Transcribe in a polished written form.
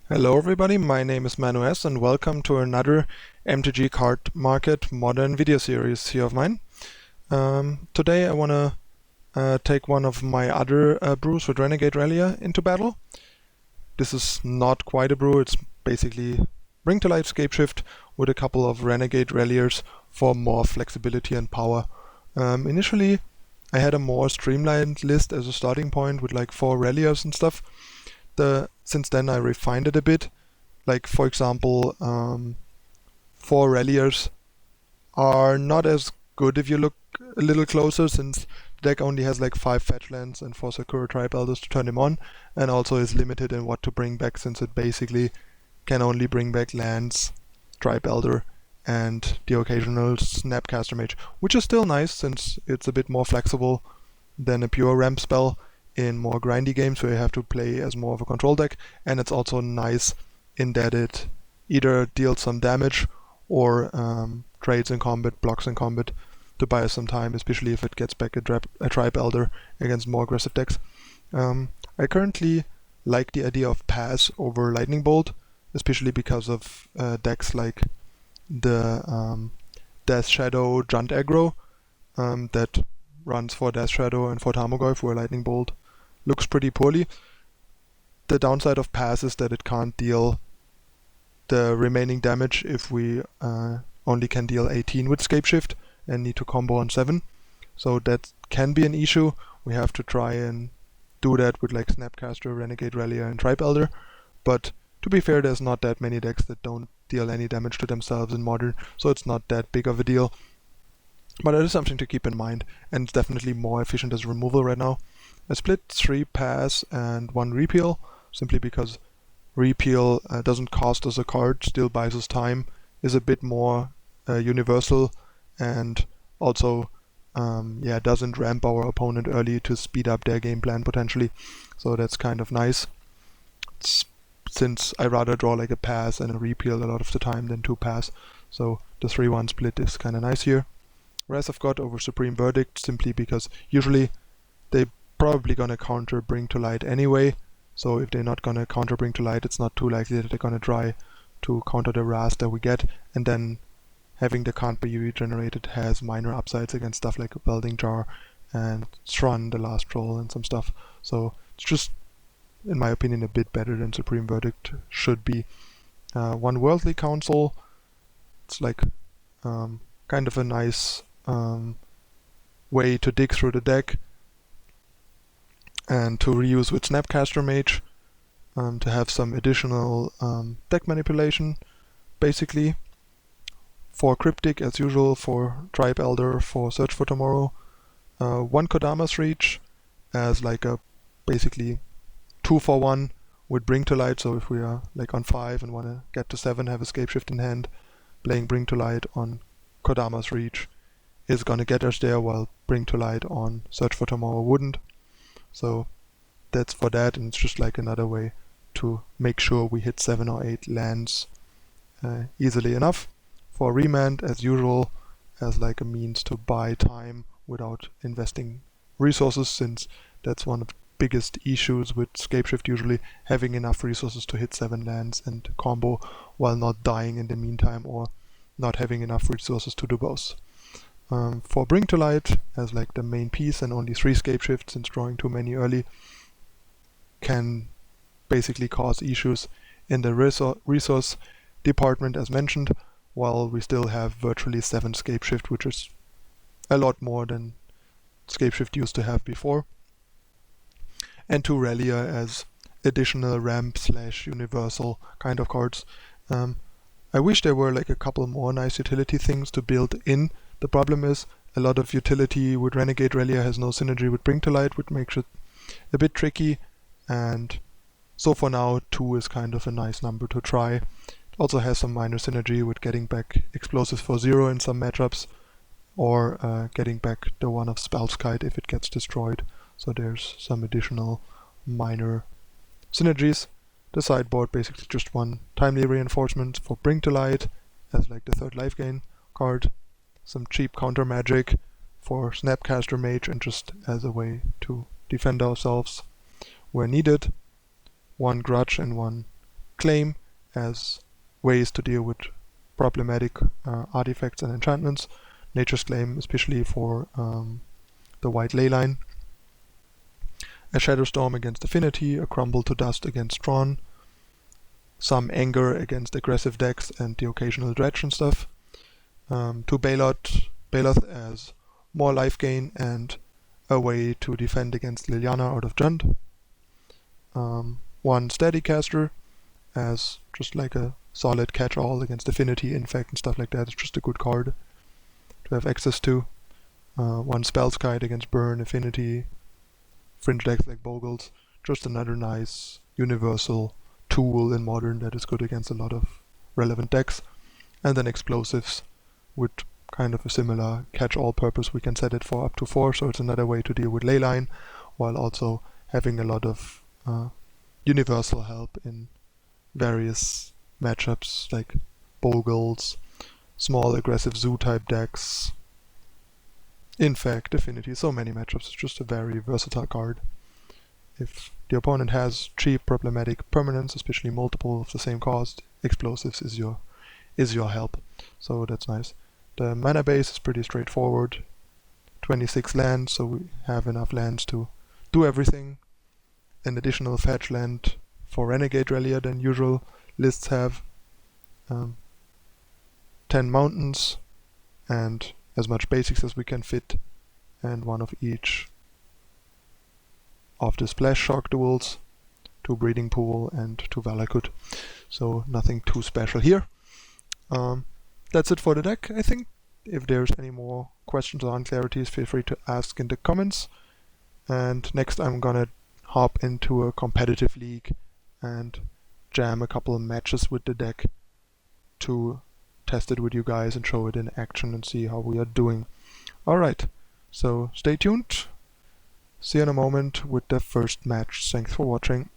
Hello everybody, my name is ManuS and welcome to another MTGCardmarket modern video series here of mine. Today I want to take one of my other brews with Renegade Relia into battle. This is not quite a brew, it's basically bring to Light Scapeshift with a couple of Renegade Reliers for more flexibility and power. Initially I had a more streamlined list as a starting point with like 4 Reliers and stuff. Since then I refined it a bit. Like for example, 4 Reliers are not as good if you look a little closer, since the deck only has like 5 fetch lands and 4 Sakura Tribe Elders to turn them on, and also is limited in what to bring back, since it basically can only bring back lands, Tribe Elder, and the occasional Snapcaster Mage, which is still nice since it's a bit more flexible than a pure ramp spell in more grindy games where you have to play as more of a control deck, and it's also nice in that it either deals some damage or trades in combat, blocks in combat to buy us some time, especially if it gets back a Tribe Elder against more aggressive decks. I currently like the idea of Pass over Lightning Bolt, especially because of decks like the Death Shadow Junt aggro that runs for Death Shadow and for Tarmogoyf, where Lightning Bolt looks pretty poorly. The downside of Pass is that it can't deal the remaining damage if we only can deal 18 with Scapeshift and need to combo on 7. So that can be an issue. We have to try and do that with like Snapcaster, Renegade Relia, and Tribe Elder. But to be fair, there's not that many decks that don't deal any damage to themselves in Modern, so it's not that big of a deal. But it is something to keep in mind, and it's definitely more efficient as removal right now. I split 3 Pass and 1 Repeal, simply because Repeal doesn't cost us a card, still buys us time, is a bit more universal, and also doesn't ramp our opponent early to speed up their game plan potentially. So that's kind of nice. Since I rather draw like a Pass and a Repeal a lot of the time than 2 Pass, so the 3-1 split is kind of nice here. Wrath of God over Supreme Verdict, simply because usually they probably gonna counter Bring to Light anyway, so if they're not gonna counter Bring to Light, it's not too likely that they're gonna try to counter the Wrath that we get, and then having the can't be regenerated has minor upsides against stuff like Welding Jar and Shrun, the last troll, and some stuff. So it's just, in my opinion, a bit better than Supreme Verdict should be. 1 Worldly Council, it's like kind of a nice way to dig through the deck and to reuse with Snapcaster Mage to have some additional deck manipulation, basically. 4 Cryptic as usual, for Tribe Elder, for Search for Tomorrow. 1 Kodama's Reach as like a basically 2 for 1 with Bring to Light, so if we are like on 5 and want to get to 7, have Scapeshift in hand, playing Bring to Light on Kodama's Reach is gonna get us there, while Bring to Light on Search for Tomorrow wouldn't. So that's for that, and it's just like another way to make sure we hit 7 or 8 lands easily enough. For Remand, as usual, as like a means to buy time without investing resources, since that's one of the biggest issues with Scapeshift, usually having enough resources to hit 7 lands and combo while not dying in the meantime, or not having enough resources to do both. For Bring to Light, as like the main piece and only 3 Scapeshifts, since drawing too many early can basically cause issues in the resource department as mentioned, while we still have virtually 7 Scapeshift, which is a lot more than Scapeshift used to have before. And 2 Relia as additional ramp / universal kind of cards. I wish there were like a couple more nice utility things to build in. The problem is a lot of utility with Renegade Relia has no synergy with Bring to Light, which makes it a bit tricky, and so for now 2 is kind of a nice number to try. It also has some minor synergy with getting back Explosives for 0 in some matchups, or getting back the one of Spellskite if it gets destroyed. So there's some additional minor synergies. The sideboard basically just 1 Timely Reinforcement for Bring to Light as like the 3rd life gain card, some cheap counter magic for Snapcaster Mage, and just as a way to defend ourselves where needed. 1 Grudge and 1 Claim as ways to deal with problematic artifacts and enchantments. Nature's Claim, especially for the white leyline. A Shadow Storm against Affinity, a Crumble to Dust against Tron, some Anger against aggressive decks and the occasional Dredge and stuff. 2 Baloth as more life gain and a way to defend against Liliana out of Jund. 1 Steadycaster as just like a solid catch-all against Affinity, Infect and stuff like that. It's just a good card to have access to. 1 Spellskite against Burn, Affinity, Fringe decks like Bogles. Just another nice universal tool in Modern that is good against a lot of relevant decks. And then Explosives with kind of a similar catch-all purpose. We can set it for up to 4, so it's another way to deal with leyline, while also having a lot of universal help in various matchups like Bogles, small aggressive zoo-type decks, Infect, Affinity, so many matchups. It's just a very versatile card. If the opponent has cheap problematic permanents, especially multiple of the same cost, Explosives is your help. So that's nice. The mana base is pretty straightforward. 26 lands, so we have enough lands to do everything. An additional fetch land for Renegade Relier than usual lists have. 10 mountains and as much basics as we can fit, and 1 of each of the Splash Shock duels, 2 Breeding Pool and 2 Valakut. So nothing too special here. That's it for the deck, I think. If there's any more questions or unclarities, feel free to ask in the comments. And next I'm gonna hop into a competitive league and jam a couple of matches with the deck to test it with you guys and show it in action and see how we are doing. Alright, so stay tuned. See you in a moment with the first match. Thanks for watching.